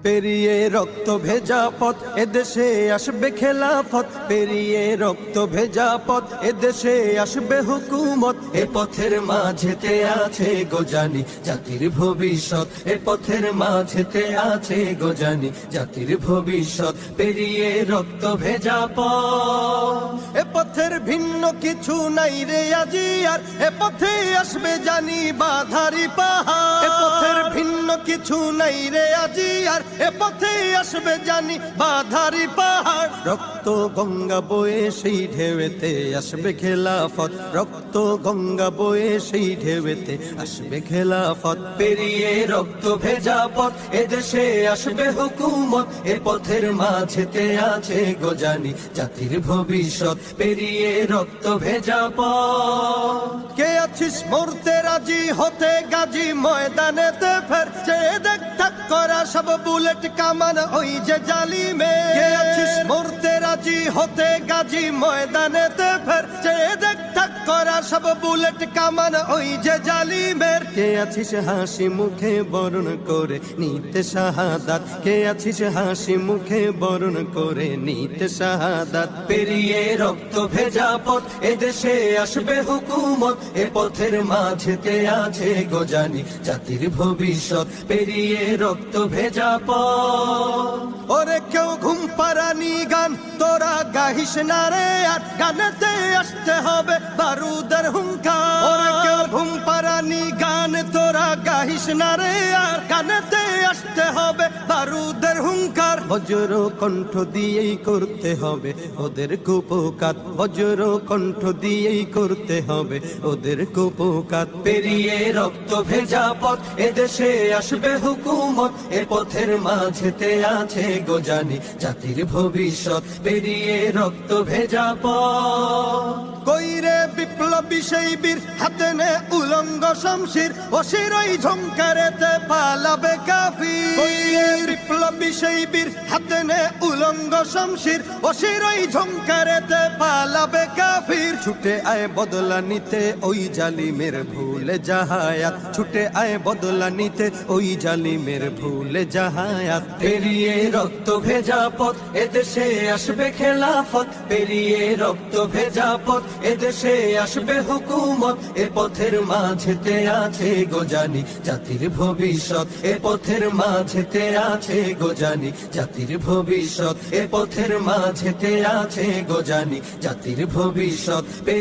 পেরিয়ে রক্ত ভেজা পথ এদেশে আসবে খেলাফত, পেরিয়ে রক্ত ভেজা পথ এদেশে আসবে হুকুমত। এ পথের মাঝেতে আছে গোজানি জাতির ভবিষ্যৎ, এ পথের মাঝেতে আছে গোজানি জাতির ভবিষ্যৎ। পেরিয়ে রক্ত ভেজা পথ, এ পথের ভিন্ন কিছু নাই রে আজি আর, এ পথে আসবে জানি বাধারি পাহাড়। এ পথের ভিন্ন কিছু নাই রে আজি আর, এ পথে আসবে জানি বাধারি পাহাড়। রক্ত গঙ্গা বয়ে সেই ঢেউতে আসবে খেলাফত, রক্ত গঙ্গা বয়ে সেই ঢেউতে আসবে খেলাফত। পেরিয়ে রক্ত ভেজা পথ এদেশে আসবে হুকুমত, এ পথের মাঝেতে আছে গোজানি জাতির ভবিষ্যৎ। পেরিয়ে রক্ত ভেজা পথ, কে আছিস মরতে রাজি হতে গাজী ময়দানেতে ফের, চেয়ে দেখ ঠাক করা সব বুলেট কামান ওই যে জালিমে। কে আছিস মরতে রাজি হতে গাজী ময়দানেতে ফের, চেয়ে দেখ ঠাক করা সব বুলেট কামান ওই যে জালিমের। কে আছিস হাসি মুখে বরণ করে নিতে শাহাদাত, কে আছিস হাসি মুখে বরণ করে নিতে শাহাদাত। পেরিয়ে রক্ত ভেজা পথ এদেশে আসবে হুকুমত, এ পথের মাঝেতে আছে গোজানি জাতির ভবিষ্যৎ। পেরিয়ে রক্ত ভেজা পথ, ওরে কেউ ঘুম পাড়ানি গান তোরা গাহিস না রে আর, গানেতে আসতে হবে বারুদের হুঙ্কার। ওরে কেউ ঘুম পাড়ানি গান তোরা গাহিস না রে আর, গানেতে আসতে হবে বারুদের হুঙ্কার। বজ্র কণ্ঠ দিয়েই করতে হবে ওদের কুপকাত, বজ্র কণ্ঠ দিয়েই করতে হবে ওদের কুপকাত। পেরিয়ে রক্ত ভেজা পথ এদেশে আসবে হুকুমত, এ পথের মাঝেতে আছে গোজানি জাতির ভবিষ্যৎ। পেরিয়ে রক্ত ভেজা পথ, কইরে বিপ্লবী সেই বীর হাতে নে উলঙ্গ শমশির, অশিরই ঝংকারেতে পালাবে কাফির। কইরে বিপ্লবী সেই বীর হাতে নে উলঙ্গ শমশির, অশিরই ঝংকারেতে পালাবে কাফির। ছুটে আয় বদলা নিতে ওই জালিমের ভুলে জাহায়াত, ছুটে আয় বদলা নিতে ওই জালিমের ভুলে জাহায়াত। পেরিয়ে রক্ত ভেজা পথ এদেশে আসবে খেলাফত, পেরিয়ে রক্ত ভেজা পথ এদেশে আসবে হুকুমত, এ পথের মাঝেতে আছে গোজানি জাতির ভবিষ্যৎ। এ পথের মাঝেতে আছে গোজানি জাতির ভবিষ্যৎ, এ পথের মাঝেতে আছে গোজানি জাতির ভবিষ্যৎ।